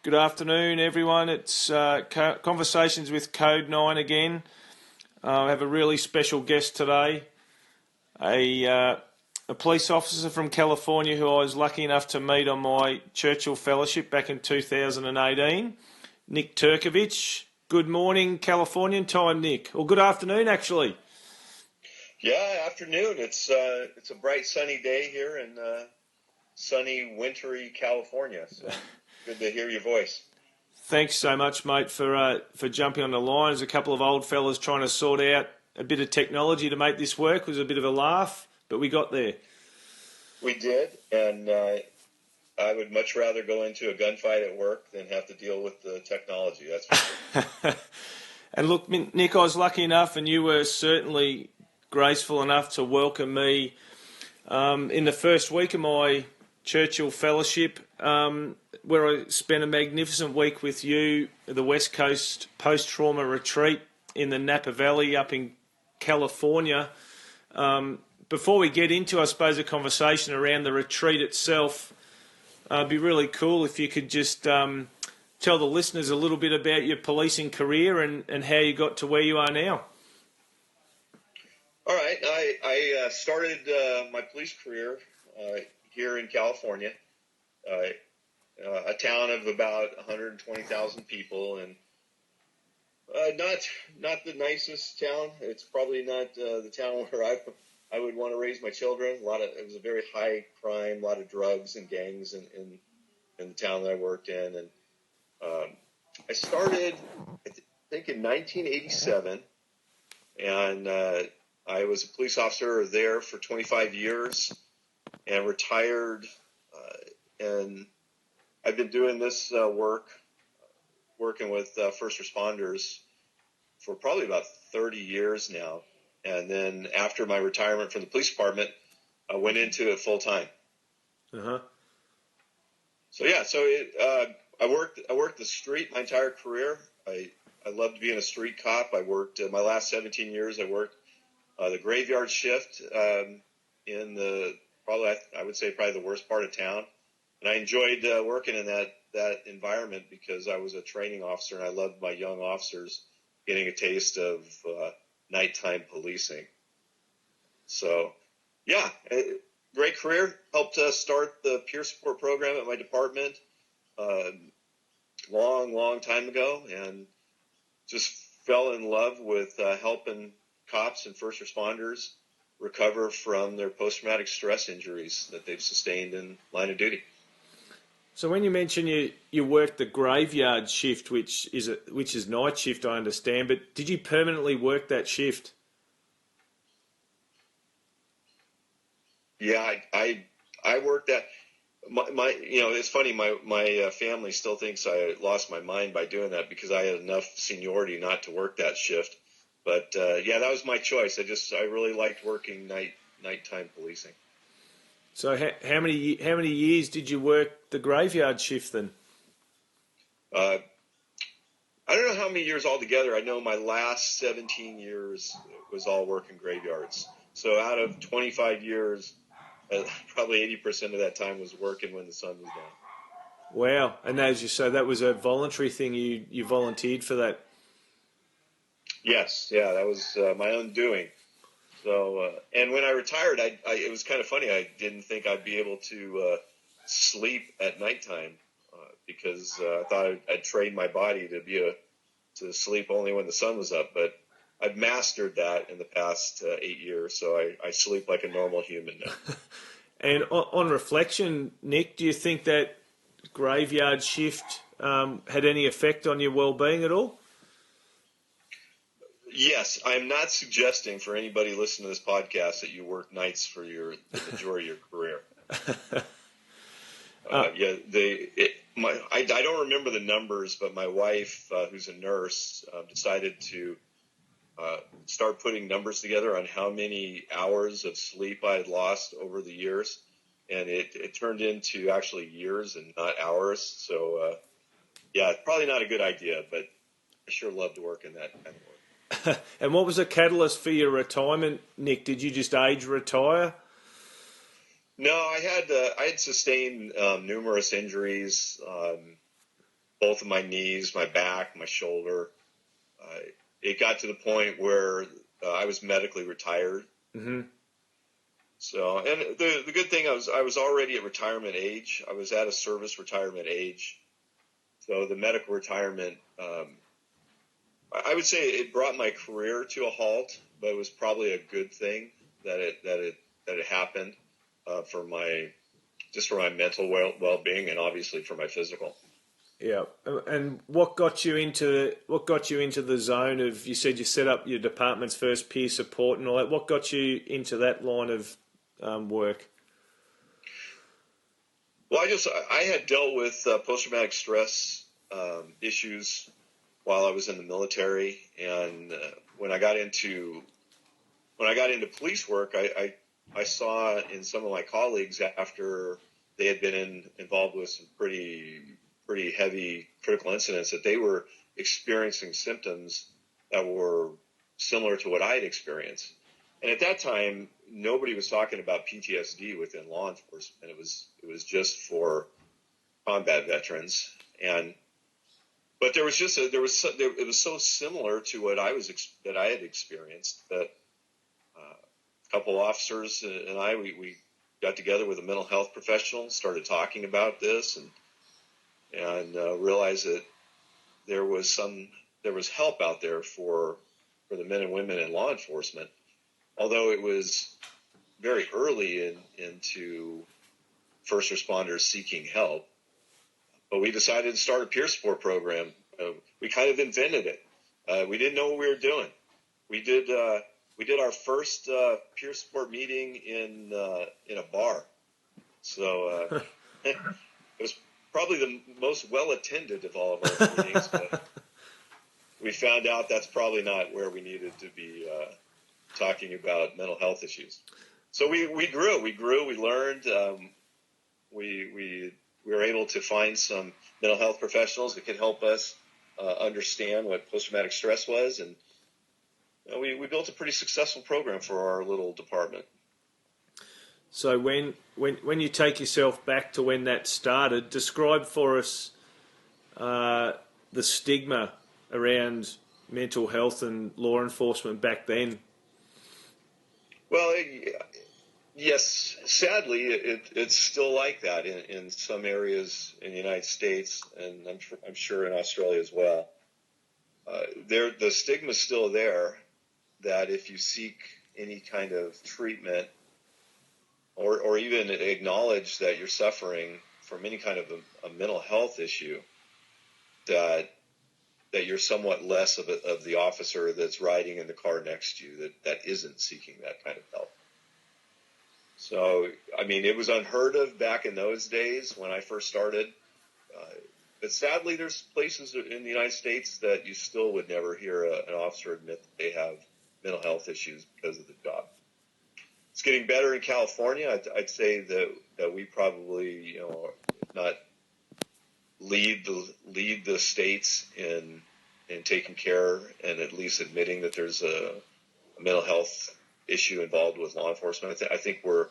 Good afternoon, everyone. It's Conversations with Code 9 again. I have a really special guest today, a police officer from California who I was lucky enough to meet on my Churchill Fellowship back in 2018, Nick Turkovich. Good morning, Californian time, Nick. Or good afternoon, actually. Yeah, afternoon. It's a bright sunny day here in sunny, wintry California. So good to hear your voice. Thanks so much, mate, for jumping on the line. There's a couple of old fellas trying to sort out a bit of technology to make this work. It was a bit of a laugh, but we got there. We did, and I would much rather go into a gunfight at work than have to deal with the technology. That's for sure. And look, Nick, I was lucky enough, and you were certainly graceful enough to welcome me in the first week of my Churchill Fellowship, where I spent a magnificent week with you at the West Coast Post-Trauma Retreat in the Napa Valley up in California. Before we get into, I suppose, a conversation around the retreat itself, it'd be really cool if you could just tell the listeners a little bit about your policing career and how you got to where you are now. All right. I started my police career here in California, a town of about 120,000 people, and not the nicest town. It's probably not the town where I would want to raise my children. It was a very high crime, a lot of drugs and gangs in the town that I worked in, and I started, I think, in 1987, and I was a police officer there for 25 years and retired, and I've been doing this working with first responders for probably about 30 years now. And then after my retirement from the police department, I went into it full time. Uh-huh. So yeah, I worked the street my entire career. I loved being a street cop. I worked my last 17 years. I worked the graveyard shift in I would say probably the worst part of town, and I enjoyed working in that environment because I was a training officer and I loved my young officers getting a taste of nighttime policing. So, yeah, great career. Helped start the peer support program at my department long time ago, and just fell in love with helping cops and first responders recover from their post-traumatic stress injuries that they've sustained in line of duty. So when you mention you worked the graveyard shift, which is night shift, I understand, but did you permanently work that shift? Yeah, I worked that. My it's funny. My family still thinks I lost my mind by doing that because I had enough seniority not to work that shift. But yeah, that was my choice. I really liked working nighttime policing. So how many years did you work the graveyard shift then? I don't know how many years altogether. I know my last 17 years was all working graveyards. So out of 25 years, probably 80% of that time was working when the sun was down. Wow. And as you say, that was a voluntary thing. You volunteered for that. Yes. Yeah, that was my own doing. So, and when I retired, it was kind of funny. I didn't think I'd be able to sleep at nighttime because I thought I'd trained my body to sleep only when the sun was up. But I've mastered that in the past 8 years, so I sleep like a normal human now. And on reflection, Nick, do you think that graveyard shift had any effect on your well-being at all? Yes, I'm not suggesting for anybody listening to this podcast that you work nights for the majority of your career. I don't remember the numbers, but my wife, who's a nurse, decided to start putting numbers together on how many hours of sleep I had lost over the years, and it turned into actually years and not hours. So, yeah, probably not a good idea, but I sure love to work in that kind of work. And what was the catalyst for your retirement, Nick? Did you just age retire? No, I had sustained numerous injuries both of my knees, my back, my shoulder. It got to the point where I was medically retired. Mm-hmm. So, and the good thing, I was already at retirement age. I was at a service retirement age. So the medical retirement, I would say it brought my career to a halt, but it was probably a good thing that it happened for my mental well-being, and obviously for my physical. Yeah, and what got you into the zone of? You said you set up your department's first peer support and all that. What got you into that line of work? Well, I had dealt with post-traumatic stress issues while I was in the military, and when I got into police work, I saw in some of my colleagues, after they had been involved with some pretty heavy critical incidents, that they were experiencing symptoms that were similar to what I had experienced. And at that time, nobody was talking about PTSD within law enforcement. It was just for combat veterans. But it was so similar to what that I had experienced, that a couple officers and we got together with a mental health professional, started talking about this, and realized that there was help out there for the men and women in law enforcement, although it was very early into first responders seeking help. But we decided to start a peer support program. We kind of invented it. We didn't know what we were doing. We did our first peer support meeting in a bar. So it was probably the most well attended of all of our meetings. But we found out that's probably not where we needed to be talking about mental health issues. So we grew. We learned. We were able to find some mental health professionals that could help us understand what post-traumatic stress was, and we built a pretty successful program for our little department. So when you take yourself back to when that started, describe for us the stigma around mental health and law enforcement back then. Well, yes, sadly, it's still like that in some areas in the United States, and I'm sure in Australia as well. The stigma's still there, that if you seek any kind of treatment or even acknowledge that you're suffering from any kind of a mental health issue, that you're somewhat less of the officer that's riding in the car next to you that isn't seeking that kind of help. So, I mean, it was unheard of back in those days when I first started. But sadly, there's places in the United States that you still would never hear an officer admit that they have mental health issues because of the job. It's getting better in California. I'd say that we probably, if not lead the states in taking care and at least admitting that there's a mental health issue involved with law enforcement. I think we're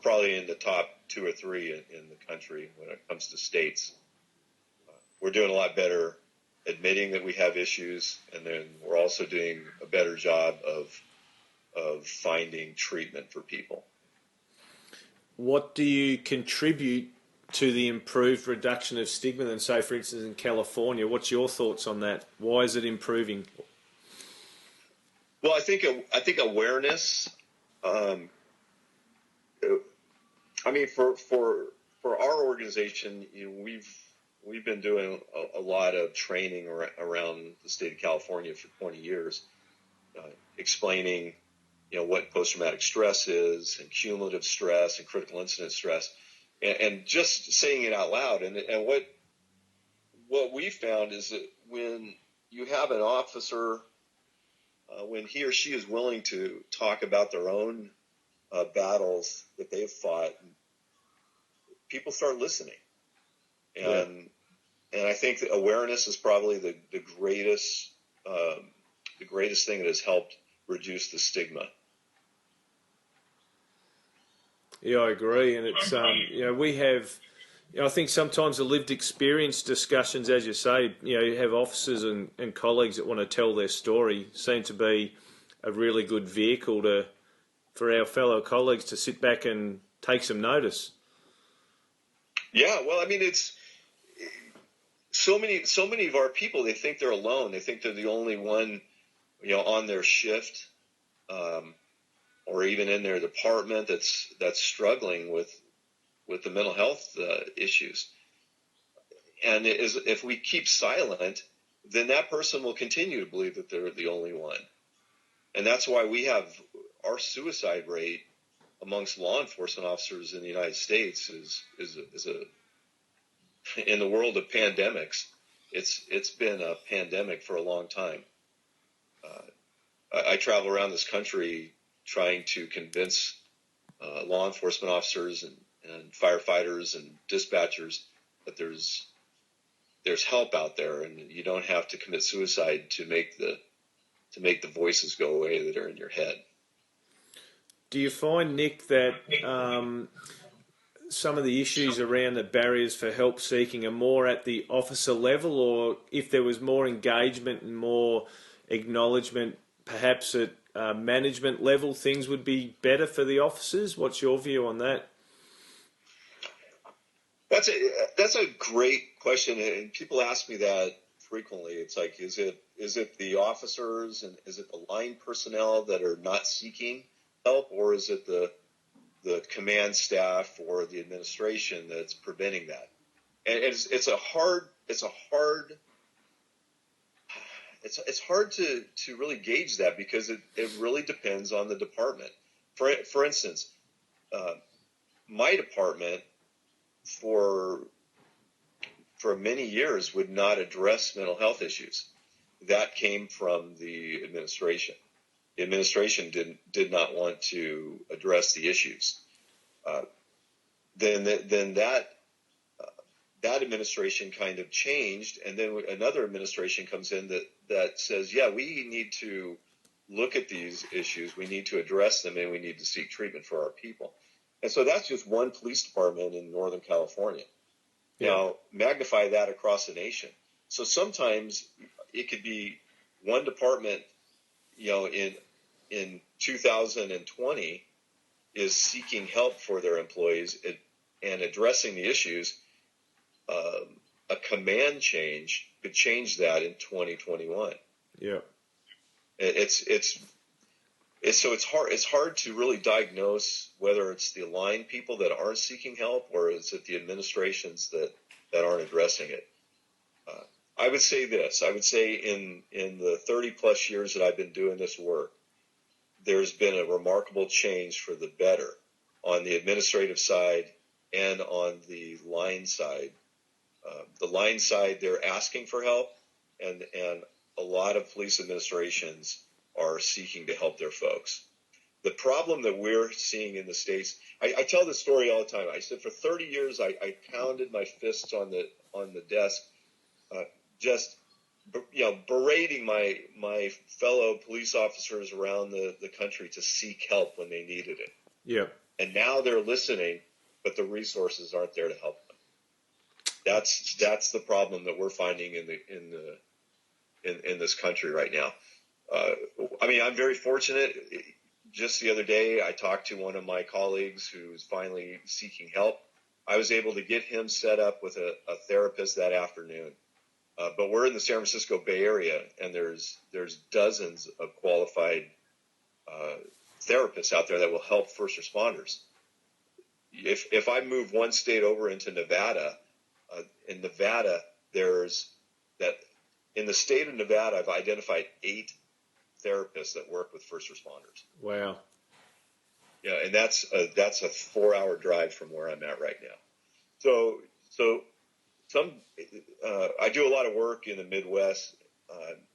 probably in the top 2 or 3 in the country when it comes to states. We're doing a lot better admitting that we have issues, and then we're also doing a better job of finding treatment for people. What do you contribute to the improved reduction of stigma than, say, for instance, in California? What's your thoughts on that? Why is it improving? Well, I think awareness. I mean, for our organization, we've been doing a lot of training around the state of California for 20 years, explaining, what post-traumatic stress is, and cumulative stress, and critical incident stress, and just saying it out loud. And what we found is that when you have an officer, when he or she is willing to talk about their own battles that they've fought, people start listening. And I think that awareness is probably the greatest thing that has helped reduce the stigma. Yeah, I agree, and it's we have I think sometimes the lived experience discussions, as you say, you have officers and colleagues that want to tell their story, seem to be a really good vehicle for our fellow colleagues to sit back and take some notice. Yeah, well, I mean, it's so many of our people. They think they're alone. They think they're the only one, on their shift, or even in their department that's struggling with the mental health issues. And if we keep silent, then that person will continue to believe that they're the only one. And that's why we have our suicide rate amongst law enforcement officers in the United States is in the world of pandemics. It's been a pandemic for a long time. I travel around this country trying to convince law enforcement officers and firefighters and dispatchers that there's help out there, and you don't have to commit suicide to make the voices go away that are in your head. Do you find, Nick, that some of the issues around the barriers for help seeking are more at the officer level, or if there was more engagement and more acknowledgement, perhaps at management level, things would be better for the officers? What's your view on that? That's a great question, and people ask me that frequently. It's like, is it the officers and is it the line personnel that are not seeking help, or is it the command staff or the administration that's preventing that? And it's hard to really gauge that, because it really depends on the department. For instance, my department for many years would not address mental health issues. That came from the administration. The administration did not want to address the issues. Then that administration kind of changed, and then another administration comes in that says, yeah, we need to look at these issues, we need to address them, and we need to seek treatment for our people. And so that's just one police department in Northern California. Yeah. Now, magnify that across the nation. So sometimes it could be one department, in 2020 is seeking help for their employees and addressing the issues. A command change could change that in 2021. Yeah. It's hard to really diagnose whether it's the aligned people that aren't seeking help, or is it the administrations that aren't addressing it. I would say this. I would say in the 30 plus years that I've been doing this work, there's been a remarkable change for the better on the administrative side and on the line side. The line side, they're asking for help, and a lot of police administrations are seeking to help their folks. The problem that we're seeing in the States, I tell this story all the time. I said for 30 years I pounded my fists on the desk, just berating my fellow police officers around the country to seek help when they needed it. Yeah. And now they're listening, but the resources aren't there to help them. That's the problem that we're finding in this country right now. I'm very fortunate. Just the other day, I talked to one of my colleagues who's finally seeking help. I was able to get him set up with a therapist that afternoon. But we're in the San Francisco Bay Area, and there's dozens of qualified therapists out there that will help first responders. If I move one state over into Nevada, in Nevada, in the state of Nevada, I've identified 8 therapists that work with first responders. Wow. Yeah, and that's a 4-hour drive from where I'm at right now. So I do a lot of work in the Midwest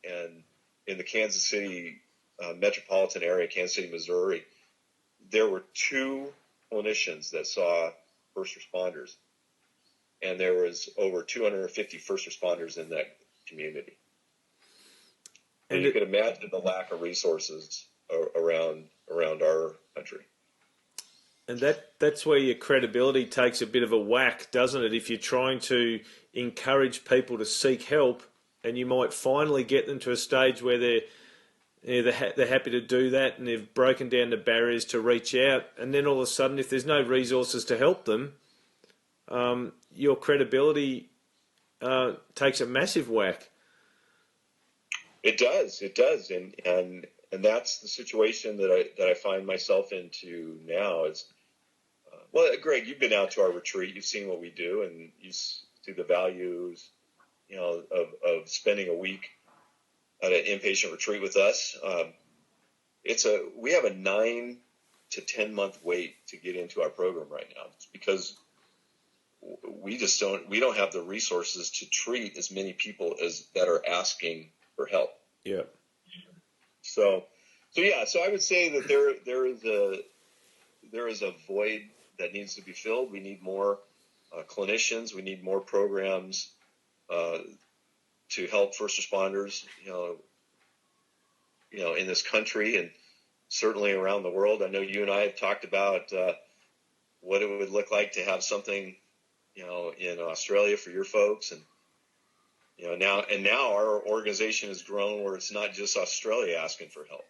and in the Kansas City metropolitan area, Kansas City, Missouri. There were 2 clinicians that saw first responders, and there was over 250 first responders in that community. And you can imagine the lack of resources around our country. And that's where your credibility takes a bit of a whack, doesn't it? If you're trying to encourage people to seek help, and you might finally get them to a stage where they're happy to do that, and they've broken down the barriers to reach out, and then all of a sudden, if there's no resources to help them, your credibility takes a massive whack. It does, and that's the situation that I find myself into now. Is well, Greg, you've been out to our retreat. You've seen what we do, and you see the values, of spending a week at an inpatient retreat with us. We have a 9 to 10 month wait to get into our program right now. It's because we don't have the resources to treat as many people as that are asking for help. Yeah. So I would say that there is a void that needs to be filled. We need more clinicians. We need more programs to help first responders, in this country and certainly around the world. I know you and I have talked about what it would look like to have something, in Australia for your folks, and now our organization has grown where it's not just Australia asking for help.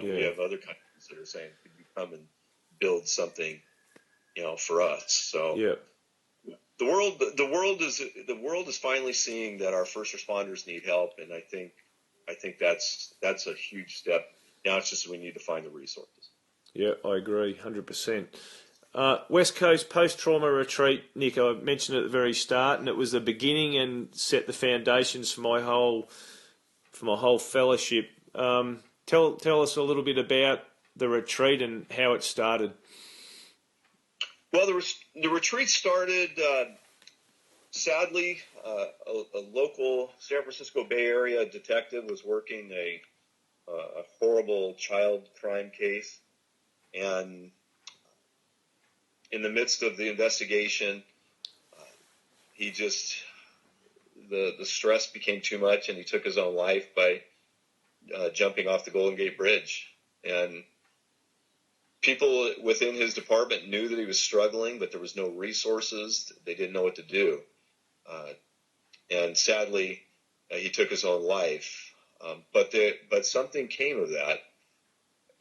We have other countries that are saying, "Could you come and build something, for us?" So the world is finally seeing that our first responders need help, and I think that's a huge step. Now it's just we need to find the resources. Yeah, I agree, 100%. West Coast post-trauma retreat, Nick, I mentioned at the very start, and it was the beginning and set the foundations for my whole fellowship. Tell us a little bit about the retreat and how it started. Well, the retreat started, sadly, a local San Francisco Bay Area detective was working a horrible child crime case, and in the midst of the investigation, the stress became too much, and he took his own life by jumping off the Golden Gate Bridge. And people within his department knew that he was struggling, but there was no resources. They didn't know what to do. And sadly, he took his own life. But something came of that.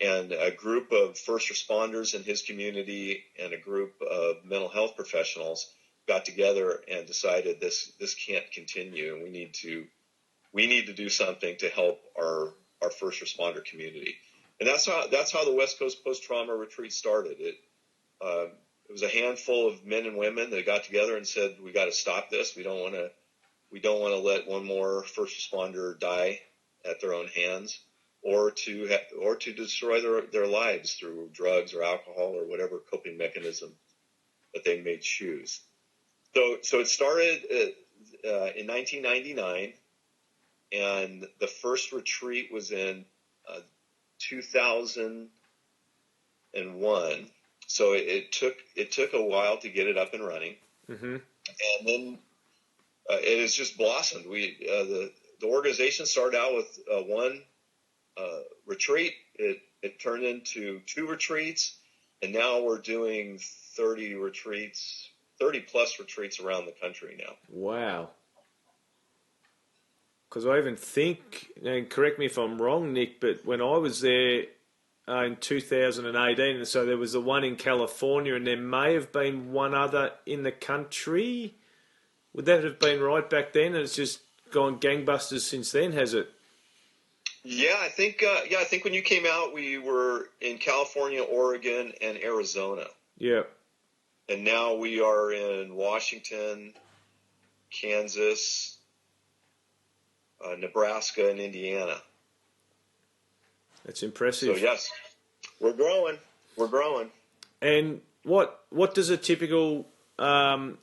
And a group of first responders in his community and a group of mental health professionals got together and decided this can't continue, and we need to do something to help our first responder community. And that's how the West Coast post-trauma retreat started. It was a handful of men and women that got together and said, "We got to stop this. We don't want to let one more first responder die at their own hands, or to destroy their lives through drugs or alcohol or whatever coping mechanism that they may choose." So it started in 1999, and the first retreat was in 2001. So it took a while to get it up and running, and then it has just blossomed. The organization started out with one retreat. It turned into 2 retreats, and now we're doing 30 plus retreats around the country now. Wow. Because I even think, and correct me if I'm wrong, Nick, but when I was there in 2018, and so there was the one in California, and there may have been one other in the country. Would that have been right back then? And it's just gone gangbusters since then, has it? Yeah, I think when you came out, we were in California, Oregon, and Arizona. Yeah. And now we are in Washington, Kansas, Nebraska, and Indiana. That's impressive. So yes, we're growing. And what does a typical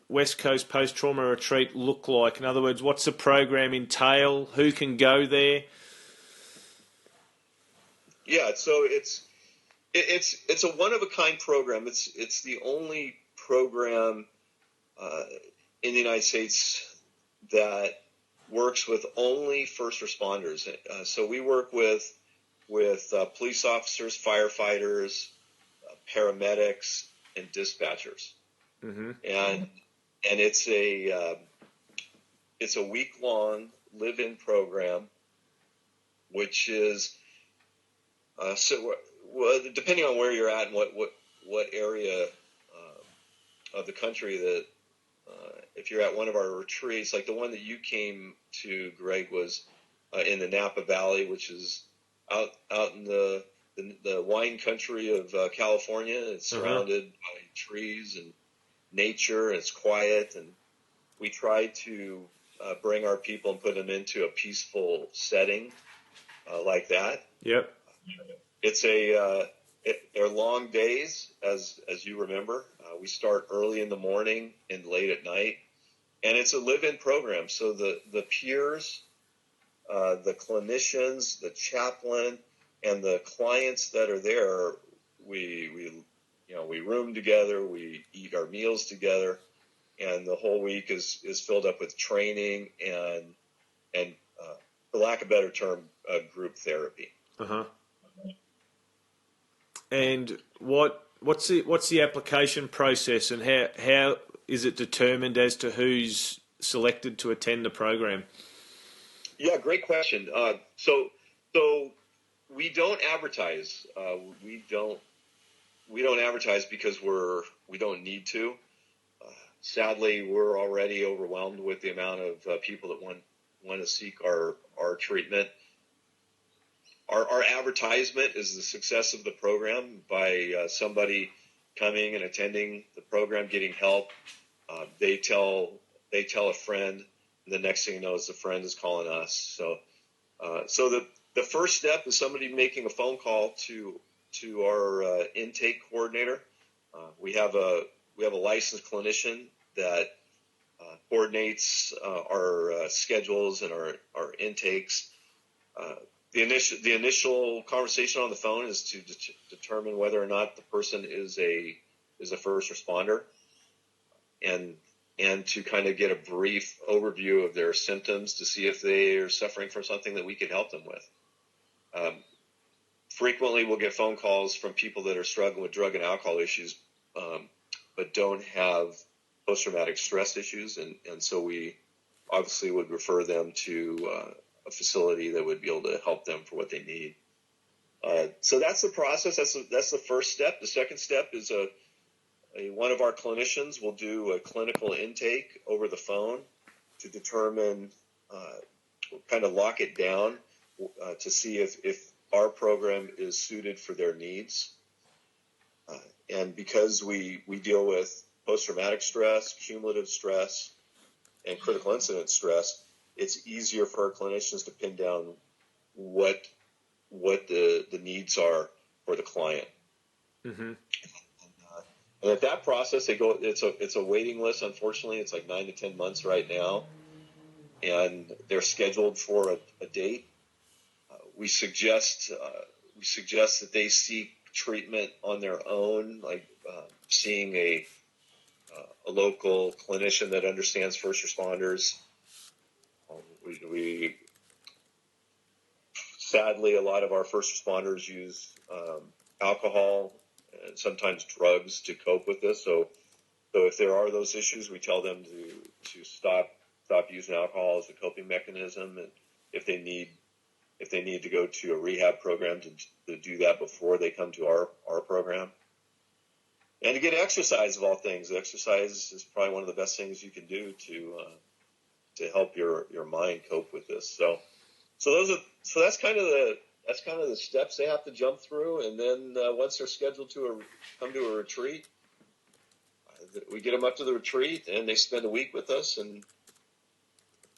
West Coast post-trauma retreat look like? In other words, what's the program entail? Who can go there? Yeah, so it's a one-of-a-kind program. It's the only program in the United States that works with only first responders. So we work with police officers, firefighters, paramedics, and dispatchers. Mm-hmm. And it's a week-long live-in program, which is depending on where you're at and what area of the country that if you're at one of our retreats, like the one that you came to, Greg, was in the Napa Valley, which is out in the wine country of California. It's surrounded by trees and nature, and it's quiet, and we try to bring our people and put them into a peaceful setting like that. Yep. It's they're long days, as you remember. We start early in the morning and late at night, and it's a live-in program. So the peers, the clinicians, the chaplain, and the clients that are there, we room together, we eat our meals together, and the whole week is filled up with training and for lack of a better term, group therapy. Uh-huh. And what's the application process, and how is it determined as to who's selected to attend the program? Yeah, great question. So we don't advertise. We don't advertise because we don't need to. Sadly, we're already overwhelmed with the amount of people that want to seek our treatment. Our advertisement is the success of the program by somebody coming and attending the program, getting help. They tell a friend, and the next thing you know is the friend is calling us. So the first step is somebody making a phone call to our intake coordinator. We have a licensed clinician that coordinates our schedules and our intakes. The initial conversation on the phone is to determine whether or not the person is a first responder, and to kind of get a brief overview of their symptoms to see if they are suffering from something that we can help them with. Frequently, we'll get phone calls from people that are struggling with drug and alcohol issues, but don't have post-traumatic stress issues, and so we obviously would refer them to a facility that would be able to help them for what they need. So that's the process. That's the first step. The second step is one of our clinicians will do a clinical intake over the phone to determine, kind of lock it down to see if our program is suited for their needs. And because we deal with post-traumatic stress, cumulative stress, and critical incident stress, it's easier for our clinicians to pin down what the needs are for the client. Mm-hmm. And at that process, it's a waiting list. Unfortunately, it's like 9 to 10 months right now, and they're scheduled for a date. We suggest that they seek treatment on their own, like seeing a local clinician that understands first responders. We sadly, a lot of our first responders use alcohol and sometimes drugs to cope with this. So if there are those issues, we tell them to stop using alcohol as a coping mechanism, and if they need to go to a rehab program to do that before they come to our program. And to get exercise of all things. Exercise is probably one of the best things you can do to help your mind cope with this. So that's kind of the steps they have to jump through, and then once they're scheduled to come to a retreat, we get them up to the retreat, and they spend a week with us, and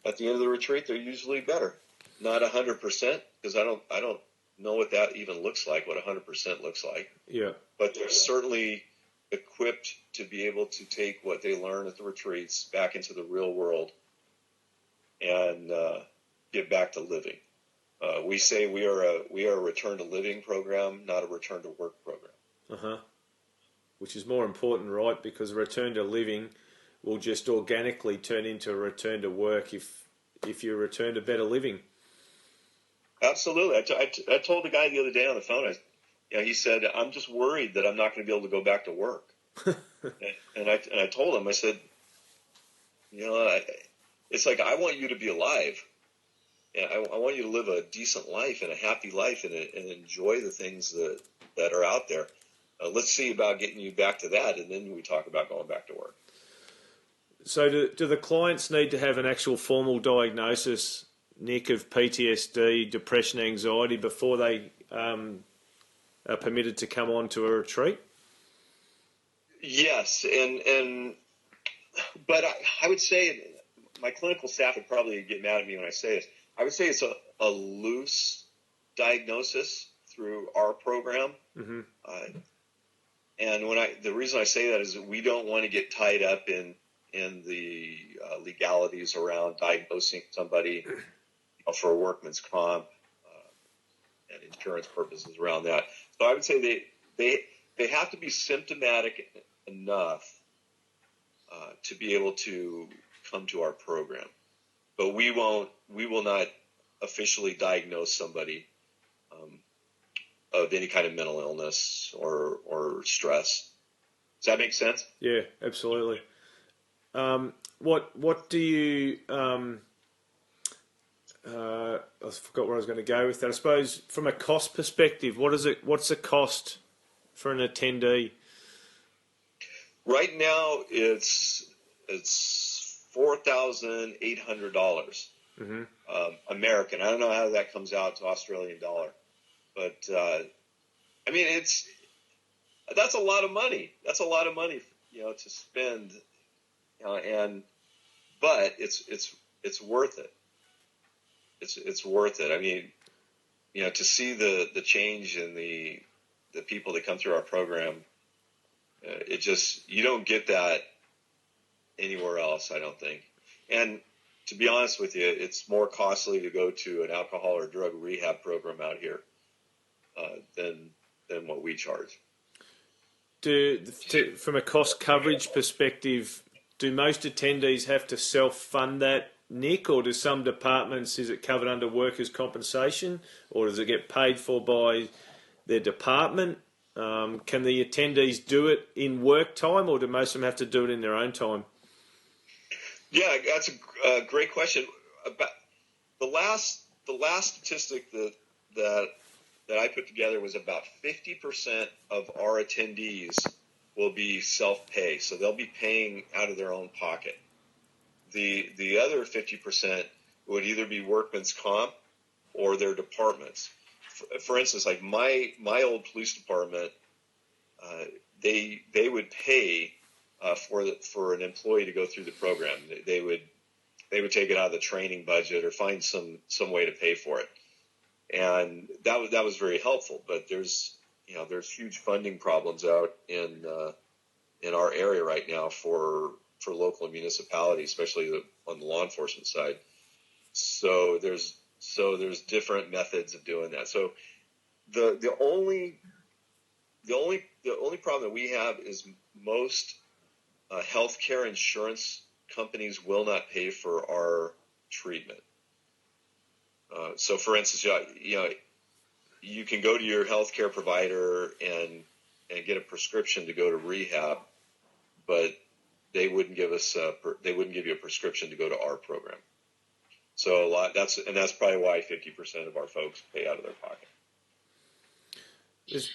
at the end of the retreat, they're usually better. Not 100%, because I don't know what that even looks like, what 100% looks like. Yeah. But they're certainly equipped to be able to take what they learn at the retreats back into the real world and get back to living. We say we are a return to living program, not a return to work program. Uh-huh. Which is more important, right? Because a return to living will just organically turn into a return to work if you return to better living. Absolutely. I told the guy the other day on the phone, he said, I'm just worried that I'm not going to be able to go back to work. And I told him, I said, it's like, I want you to be alive. And I want you to live a decent life and a happy life and enjoy the things that are out there. Let's see about getting you back to that, and then we talk about going back to work. So do the clients need to have an actual formal diagnosis, Nick, of PTSD, depression, anxiety before they are permitted to come on to a retreat? Yes, but I would say my clinical staff would probably get mad at me when I say this. I would say it's a loose diagnosis through our program. Mm-hmm. And the reason I say that is that we don't want to get tied up in the legalities around diagnosing somebody for a workman's comp and insurance purposes around that. So I would say they have to be symptomatic enough to be able to come to our program. But we will not officially diagnose somebody of any kind of mental illness or stress. Does that make sense? Yeah, absolutely. What do you? I forgot where I was going to go with that. I suppose from a cost perspective, what's the cost for an attendee? Right now, it's $4,800 American. I don't know how that comes out to Australian dollar, but I mean that's a lot of money. That's a lot of money, to spend, but it's worth it. It's worth it. I mean, to see the change in the people that come through our program, you don't get that anywhere else, I don't think. And to be honest with you, it's more costly to go to an alcohol or drug rehab program out here than what we charge. From a cost coverage perspective, do most attendees have to self-fund that, Nick, or do some departments, is it covered under workers' compensation, or does it get paid for by their department? Can the attendees do it in work time, or do most of them have to do it in their own time? Yeah, that's a great question. About the last statistic that I put together was about 50% of our attendees will be self-pay, so they'll be paying out of their own pocket. The other 50% would either be workman's comp or their departments. For instance, like my old police department, they would pay for an employee to go through the program. They would take it out of the training budget or find some way to pay for it, and that was very helpful. But there's huge funding problems out in our area right now for local municipalities, especially on the law enforcement side. So there's different methods of doing that. So the only problem that we have is most healthcare insurance companies will not pay for our treatment. So, for instance, you can go to your healthcare provider and get a prescription to go to rehab, but they wouldn't give you a prescription to go to our program. So that's probably why 50% of our folks pay out of their pocket.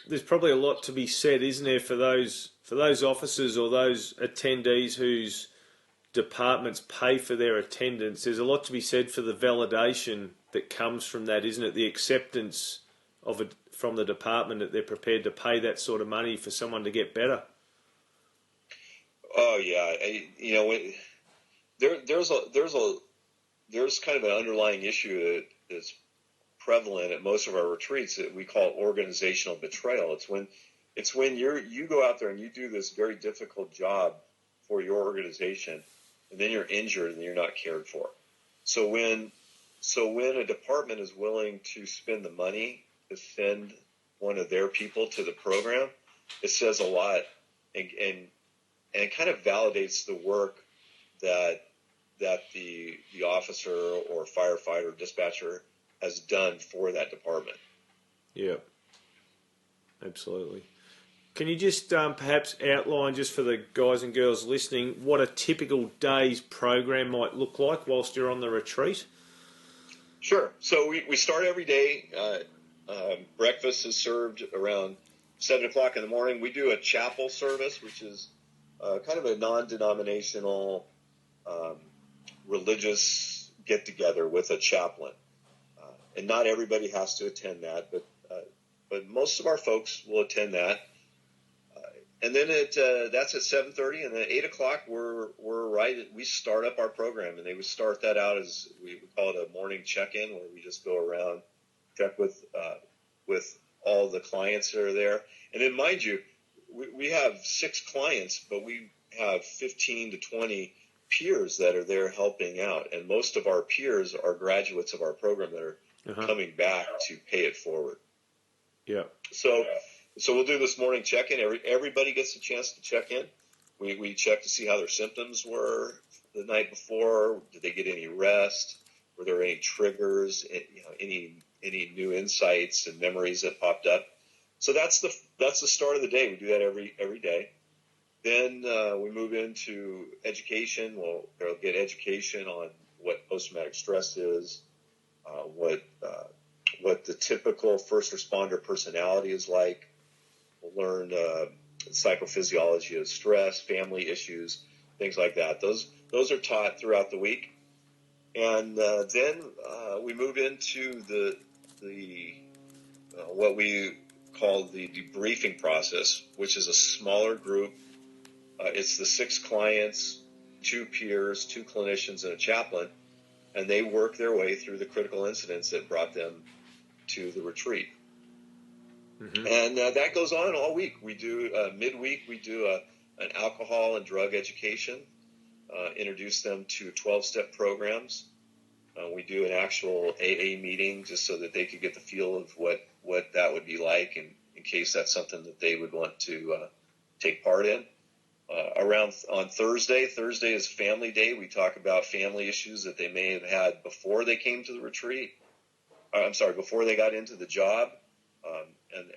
There's probably a lot to be said, isn't there, for those officers or those attendees whose departments pay for their attendance. There's a lot to be said for the validation that comes from that, isn't it? The acceptance of it from the department that they're prepared to pay that sort of money for someone to get better. Oh yeah, there's kind of an underlying issue that's prevalent at most of our retreats that we call organizational betrayal. It's when you go out there and you do this very difficult job for your organization, and then you're injured and you're not cared for. So when a department is willing to spend the money to send one of their people to the program, it says a lot and it kind of validates the work that the officer or firefighter or dispatcher has done for that department. Yeah, absolutely. Can you just perhaps outline, just for the guys and girls listening, what a typical day's program might look like whilst you're on the retreat? Sure. So we start every day. Breakfast is served around 7 o'clock in the morning. We do a chapel service, which is kind of a non-denominational religious get-together with a chaplain. And not everybody has to attend that, but most of our folks will attend that. And then that's at 7:30, and then at 8 o'clock we start up our program, and they would start that out as we call it a morning check-in, where we just go around, check with all the clients that are there. And then, mind you, we have 6 clients, but we have 15 to 20 peers that are there helping out, and most of our peers are graduates of our program that are coming back to pay it forward. Yeah. So we'll do this morning check-in. Everybody gets a chance to check in. We check to see how their symptoms were the night before. Did they get any rest? Were there any triggers? Any new insights and memories that popped up? So that's the start of the day. We do that every day. Then we move into education. They'll get education on what post-traumatic stress is, what the typical first responder personality is like. We'll learn psychophysiology of stress, family issues, things like that. Those are taught throughout the week, and then we move into the what we call the debriefing process, which is a smaller group. It's the 6 clients, 2 peers, 2 clinicians, and a chaplain, and they work their way through the critical incidents that brought them to the retreat. Mm-hmm. And that goes on all week. We do midweek. We do an alcohol and drug education, introduce them to 12-step programs. We do an actual AA meeting just so that they could get the feel of what that would be like, in case that's something that they would want to take part in. On Thursday is Family Day. We talk about family issues that they may have had before they came to the retreat. Before they got into the job.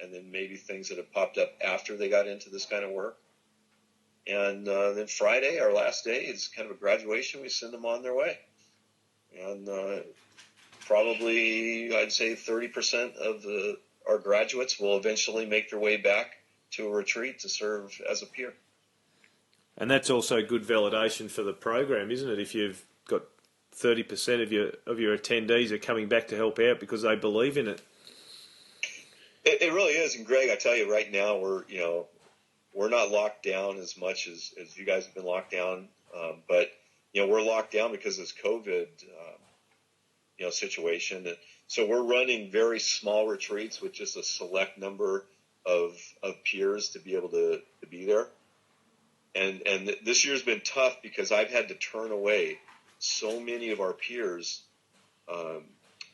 And then maybe things that have popped up after they got into this kind of work. And then Friday, our last day, is kind of a graduation. We send them on their way. And probably, I'd say 30% of our graduates will eventually make their way back to a retreat to serve as a peer. And that's also good validation for the program, isn't it? If you've got 30% of your attendees are coming back to help out because they believe in it. It really is, and Greg, I tell you right now, we're not locked down as much as you guys have been locked down, but we're locked down because of this COVID situation. And so we're running very small retreats with just a select number of peers to be able to be there. And this year's been tough because I've had to turn away so many of our peers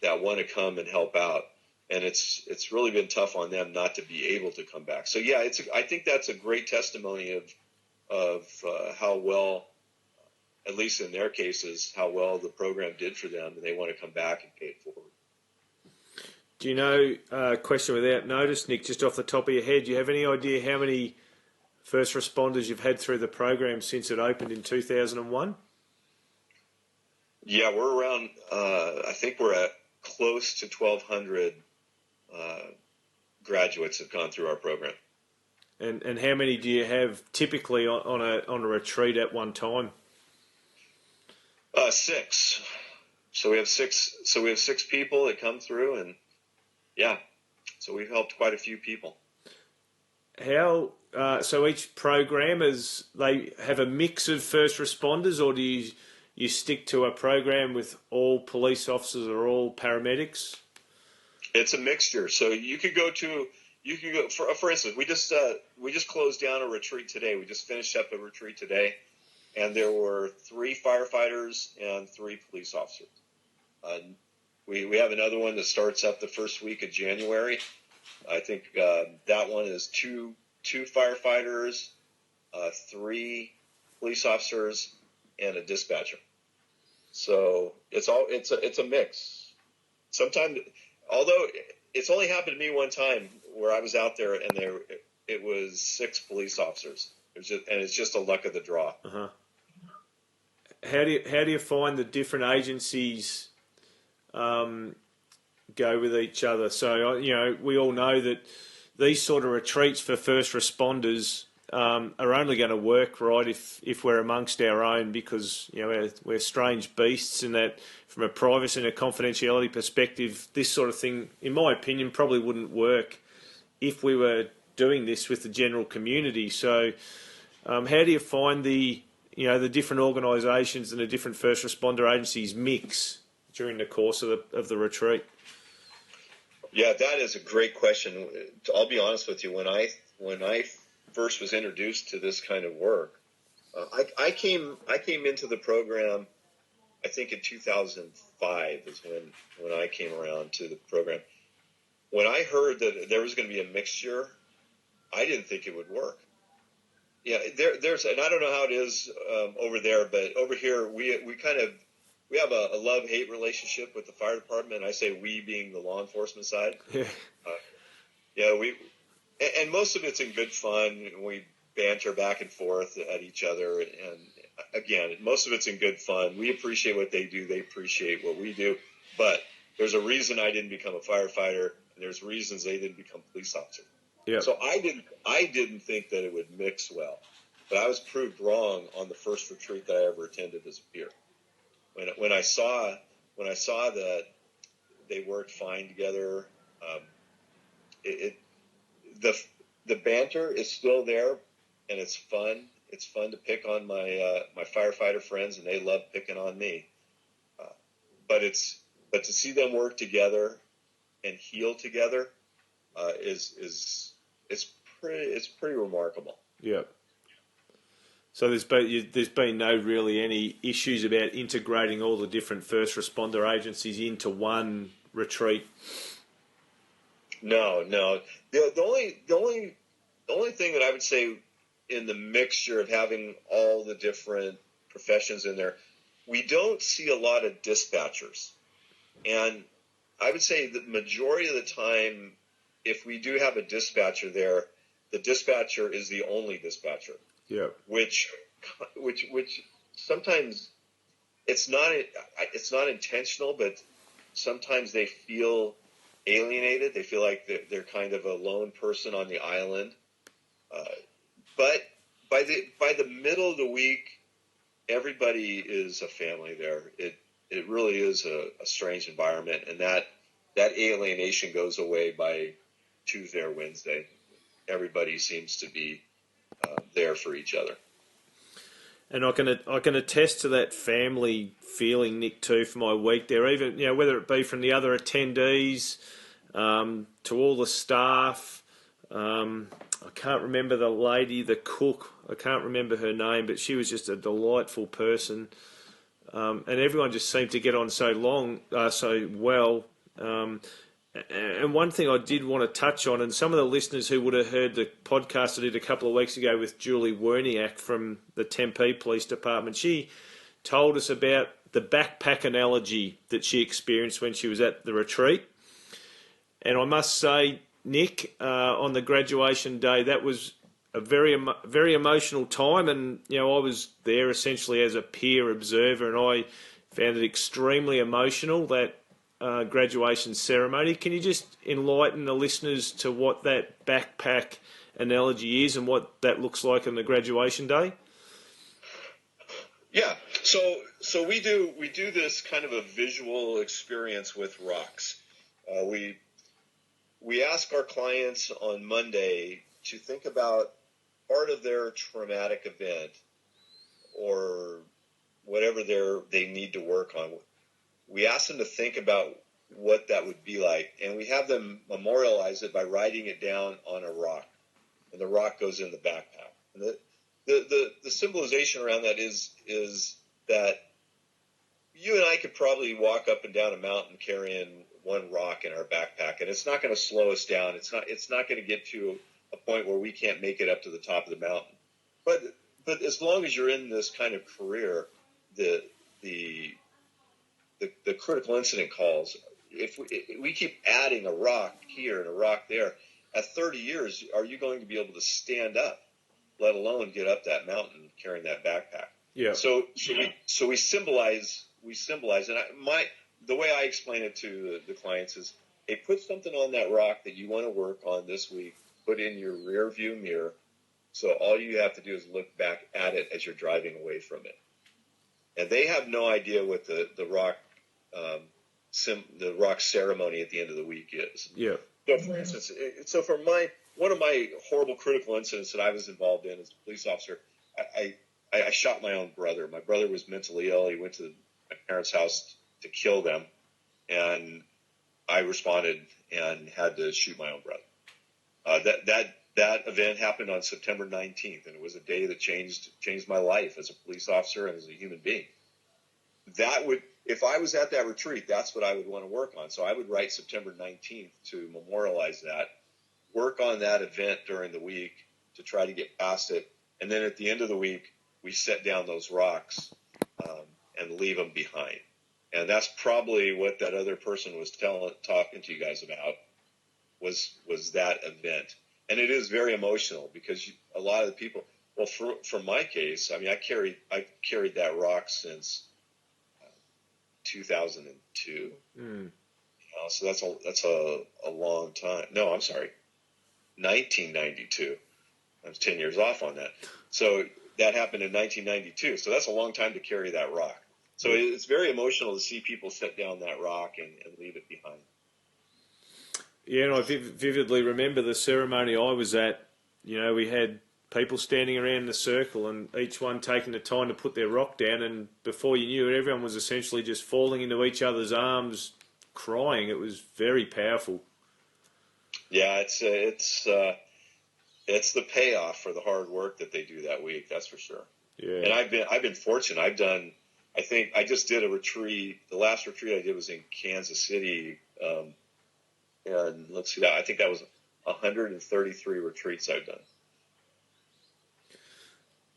that want to come and help out. And it's really been tough on them not to be able to come back. So yeah, I think that's a great testimony of how well, at least in their cases, how well the program did for them, and they want to come back and pay it forward. Do you know, question without notice, Nick, just off the top of your head, do you have any idea how many first responders you've had through the program since it opened in 2001? Yeah, we're around, I think we're at close to 1,200 graduates have gone through our program. And how many do you have typically on a retreat at one time? 6. So we have 6. So we have 6 people that come through, and yeah, so we've helped quite a few people. How so each program they have a mix of first responders, or do you stick to a program with all police officers or all paramedics? It's a mixture. So you could go for instance, we just closed down a retreat today. We just finished up a retreat today, and there were 3 firefighters and 3 police officers. We have another one that starts up the first week of January. I think that one is 2 firefighters, 3 police officers, and a dispatcher. So it's a mix. Sometimes, although it's only happened to me one time where I was out there and it was 6 police officers. It's just a luck of the draw. Uh-huh. How do you find the different agencies go with each other? So we all know that these sort of retreats for first responders are only going to work right if we're amongst our own, because we're strange beasts, and that from a privacy and a confidentiality perspective, this sort of thing, in my opinion, probably wouldn't work if we were doing this with the general community. So how do you find the different organisations and the different first responder agencies mix during the course of the retreat? Yeah, that is a great question. I'll be honest with you. When I first was introduced to this kind of work, I came into the program, I think in 2005 is when I came around to the program. When I heard that there was going to be a mixture, I didn't think it would work. Yeah, there's, and I don't know how it is over there, but over here we have a love-hate relationship with the fire department. I say we being the law enforcement side. Yeah, and most of it's in good fun. We banter back and forth at each other, and again, most of it's in good fun. We appreciate what they do; they appreciate what we do. But there's a reason I didn't become a firefighter, and there's reasons they didn't become police officers. Yeah. So I didn't think that it would mix well, but I was proved wrong on the first retreat that I ever attended as a peer. When I saw that they worked fine together, the banter is still there, and it's fun. It's fun to pick on my firefighter friends, and they love picking on me. But to see them work together and heal together is pretty remarkable. Yeah. So there's been no really any issues about integrating all the different first responder agencies into one retreat. No. The only thing that I would say in the mixture of having all the different professions in there, we don't see a lot of dispatchers. And I would say the majority of the time, if we do have a dispatcher there, the dispatcher is the only dispatcher. Yeah. Which sometimes it's not intentional, but sometimes they feel alienated. They feel like they're kind of a lone person on the island. But by the middle of the week, everybody is a family there. It really is a strange environment, and that alienation goes away by Tuesday or Wednesday. Everybody seems to be there for each other. And I can attest to that family feeling, Nick, too, for my week there. Even whether it be from the other attendees to all the staff. I can't remember the lady, the cook. I can't remember her name, but she was just a delightful person. And everyone just seemed to get on so well. And one thing I did want to touch on, and some of the listeners who would have heard the podcast I did a couple of weeks ago with Julie Werniak from the Tempe Police Department, she told us about the backpack analogy that she experienced when she was at the retreat. And I must say, Nick, on the graduation day, that was a very emotional time, and I was there essentially as a peer observer, and I found it extremely emotional, that graduation ceremony. Can you just enlighten the listeners to what that backpack analogy is and what that looks like on the graduation day? Yeah, so we do this kind of a visual experience with rocks. We ask our clients on Monday to think about part of their traumatic event or whatever they need to work on. We ask them to think about what that would be like, and we have them memorialize it by writing it down on a rock, and the rock goes in the backpack. And the symbolization around that is that you and I could probably walk up and down a mountain carrying one rock in our backpack, and it's not going to slow us down. It's not going to get to a point where we can't make it up to the top of the mountain. But as long as you're in this kind of career, the critical incident calls, if we keep adding a rock here and a rock there, at 30 years, are you going to be able to stand up, let alone get up that mountain carrying that backpack? Yeah. So we symbolize, and the way I explain it to the clients is, hey, put something on that rock that you want to work on this week, put in your rear view mirror. So all you have to do is look back at it as you're driving away from it. And they have no idea what the rock ceremony at the end of the week is. Yeah. So for instance, one of my horrible critical incidents that I was involved in as a police officer, I shot my own brother. My brother was mentally ill. He went to my parents' house to kill them, and I responded and had to shoot my own brother. That event happened on September 19th, and it was a day that changed my life as a police officer and as a human being. If I was at that retreat, that's what I would want to work on. So I would write September 19th to memorialize that, work on that event during the week to try to get past it, and then at the end of the week, we set down those rocks and leave them behind. And that's probably what that other person was talking to you guys about was that event. And it is very emotional because a lot of the people, well, for my case, I mean, I've carried that rock since 2002. So that's a long time. No, I'm sorry, 1992. I was 10 years off on that. So that happened in 1992. So that's a long time to carry that rock. So it's very emotional to see people set down that rock and leave it behind. Yeah, and I vividly remember the ceremony I was at. You know, we had people standing around in a circle and each one taking the time to put their rock down, and before you knew it, everyone was essentially just falling into each other's arms, crying. It was very powerful. Yeah, it's the payoff for the hard work that they do that week. That's for sure. Yeah, and I've been fortunate. I think I just did a retreat. The last retreat I did was in Kansas City. And let's see, I think that was 133 retreats I've done.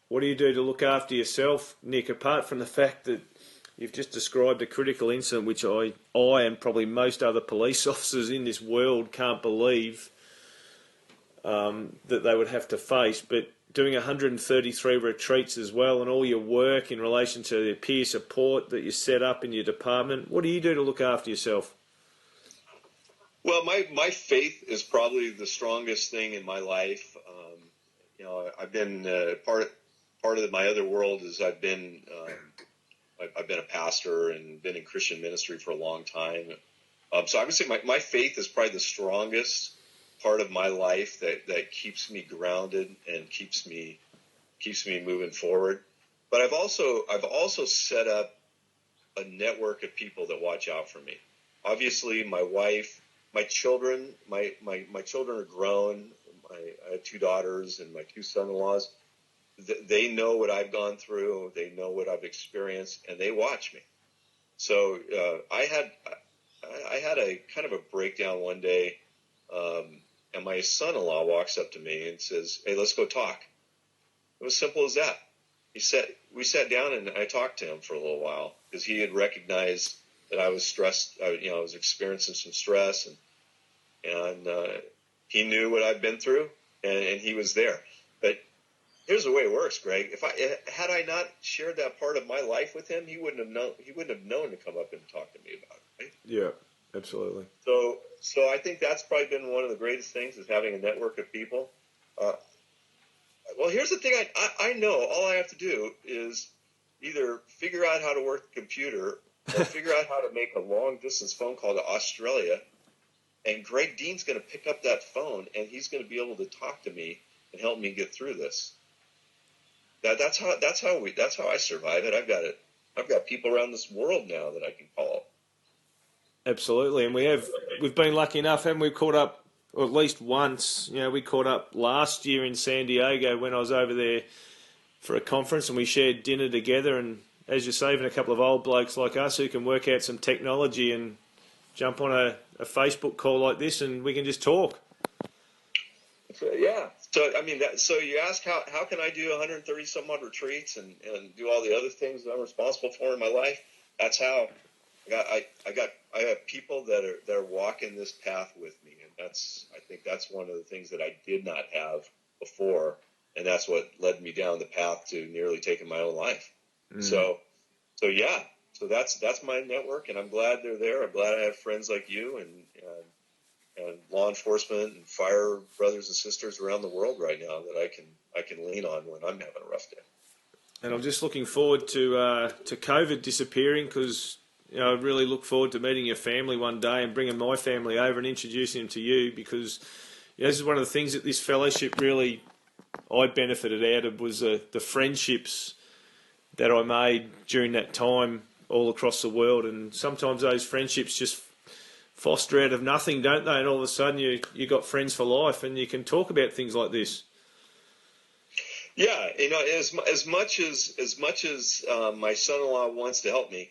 What do you do to look after yourself, Nick, apart from the fact that you've just described a critical incident, which I and probably most other police officers in this world can't believe that they would have to face, but doing 133 retreats as well and all your work in relation to the peer support that you set up in your department, what do you do to look after yourself? Well, my faith is probably the strongest thing in my life. I've been part of my other world is I've been a pastor and been in Christian ministry for a long time. So I would say my faith is probably the strongest part of my life that keeps me grounded and keeps me moving forward. But I've also set up a network of people that watch out for me. Obviously, my wife. My children, my children are grown. I have 2 daughters and my 2 son-in-laws. They know what I've gone through. They know what I've experienced, and they watch me. So I had a kind of a breakdown one day, and my son-in-law walks up to me and says, "Hey, let's go talk." It was simple as that. We sat down and I talked to him for a little while because he had recognized that I was stressed. I was experiencing some stress, and he knew what I'd been through, and he was there. But here's the way it works, Greg. Had I not shared that part of my life with him, he wouldn't have known to come up and talk to me about it. Right? Yeah, absolutely. So I think that's probably been one of the greatest things is having a network of people. Well, here's the thing. I know all I have to do is either figure out how to work the computer or figure out how to make a long-distance phone call to Australia, and Greg Dean's going to pick up that phone, and he's going to be able to talk to me and help me get through this. That's how I survive it. I've got people around this world now that I can call. Absolutely, and we've been lucky enough, haven't we? Caught up, or at least once. You know, we caught up last year in San Diego when I was over there for a conference, and we shared dinner together. And as you say, even a couple of old blokes like us who can work out some technology and jump on a Facebook call like this, and we can just talk. Yeah. So I mean, so you ask how can I do 130 some odd retreats and do all the other things that I'm responsible for in my life? That's how. I have people that are walking this path with me, and I think that's one of the things that I did not have before, and that's what led me down the path to nearly taking my own life. So yeah, so that's my network, and I'm glad they're there. I'm glad I have friends like you and law enforcement and fire brothers and sisters around the world right now that I can lean on when I'm having a rough day. And I'm just looking forward to COVID disappearing, because I really look forward to meeting your family one day and bringing my family over and introducing them to you, because this is one of the things that this fellowship really I benefited out of, was the friendships that I made during that time all across the world. And sometimes those friendships just foster out of nothing, don't they? And all of a sudden you got friends for life, and you can talk about things like this. Yeah, as much as my son-in-law wants to help me,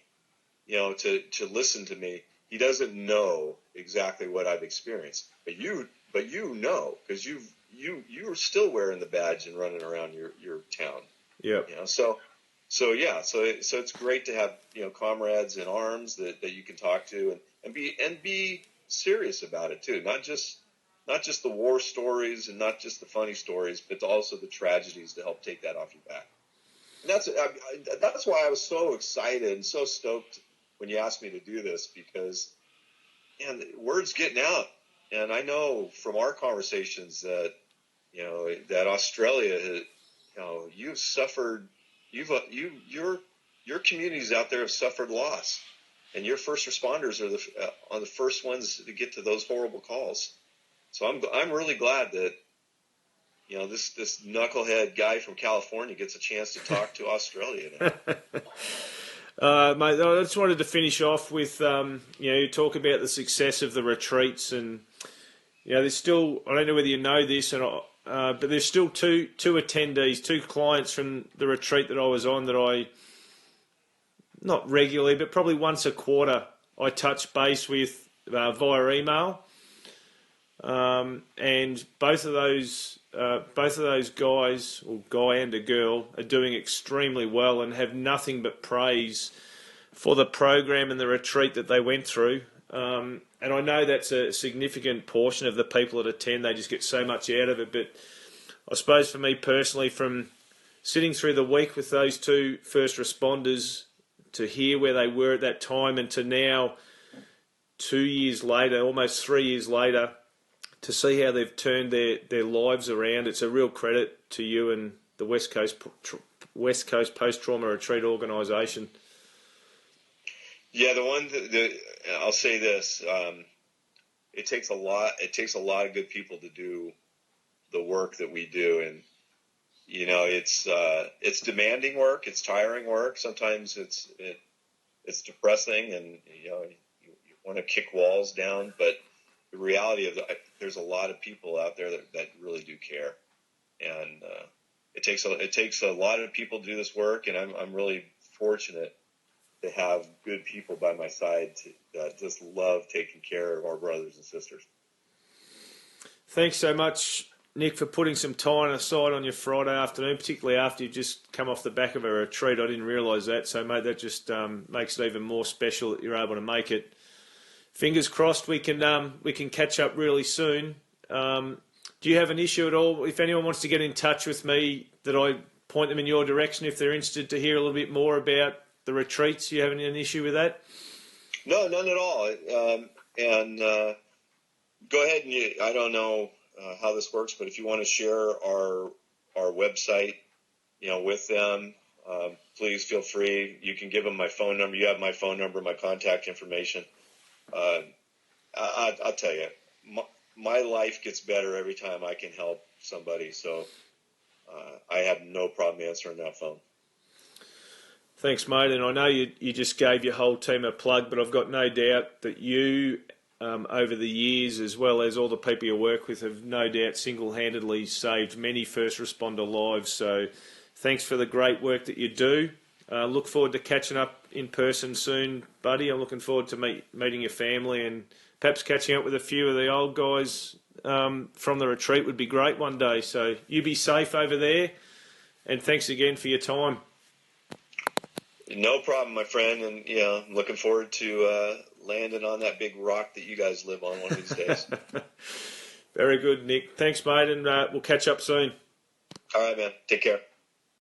to listen to me, he doesn't know exactly what I've experienced. But you know, because you're still wearing the badge and running around your town. Yeah. So it's great to have comrades in arms that you can talk to and be serious about it too. Not just the war stories and not just the funny stories, but also the tragedies to help take that off your back. And that's why I was so excited and so stoked when you asked me to do this, because man, word's getting out, and I know from our conversations that that Australia, you've suffered. Your communities out there have suffered loss, and your first responders are the first ones to get to those horrible calls. So I'm really glad that this knucklehead guy from California gets a chance to talk to Australia now. Mate, I just wanted to finish off with you talk about the success of the retreats, and there's still, I don't know whether you know this, but there's still two attendees, two clients from the retreat that I was on that I, not regularly, but probably once a quarter, I touch base with via email. And both of those guys, or guy and a girl, are doing extremely well and have nothing but praise for the program and the retreat that they went through. And I know that's a significant portion of the people that attend. They just get so much out of it. But I suppose for me personally, from sitting through the week with those two first responders, to hear where they were at that time, and to now, 2 years later, almost 3 years later, to see how they've turned their lives around, it's a real credit to you and the West Coast Post-Trauma Retreat Organisation. Yeah, I'll say this: it takes a lot. It takes a lot of good people to do the work that we do, and it's demanding work. It's tiring work. Sometimes it's depressing, and you want to kick walls down, but the reality of there's a lot of people out there that really do care, and it takes a lot of people to do this work, and I'm really fortunate to have good people by my side that just love taking care of our brothers and sisters. Thanks so much, Nick, for putting some time aside on your Friday afternoon, particularly after you've just come off the back of a retreat. I didn't realise that, so mate, that just makes it even more special that you're able to make it. Fingers crossed we can catch up really soon. Do you have an issue at all? If anyone wants to get in touch with me, that I point them in your direction if they're interested to hear a little bit more about the retreats? Do you have an issue with that? No, none at all. And go ahead and I don't know how this works, but if you want to share our website, with them, please feel free. You can give them my phone number. You have my phone number, my contact information. I'll tell you, my life gets better every time I can help somebody. So I have no problem answering that phone. Thanks, mate. And I know you just gave your whole team a plug, but I've got no doubt that you, over the years, as well as all the people you work with, have no doubt single-handedly saved many first responder lives. So thanks for the great work that you do. Look forward to catching up in person soon, buddy. I'm looking forward to meeting your family, and perhaps catching up with a few of the old guys from the retreat would be great one day. So you be safe over there, and thanks again for your time. No problem, my friend. And, I'm looking forward to landing on that big rock that you guys live on one of these days. Very good, Nick. Thanks, mate, and we'll catch up soon. All right, man. Take care.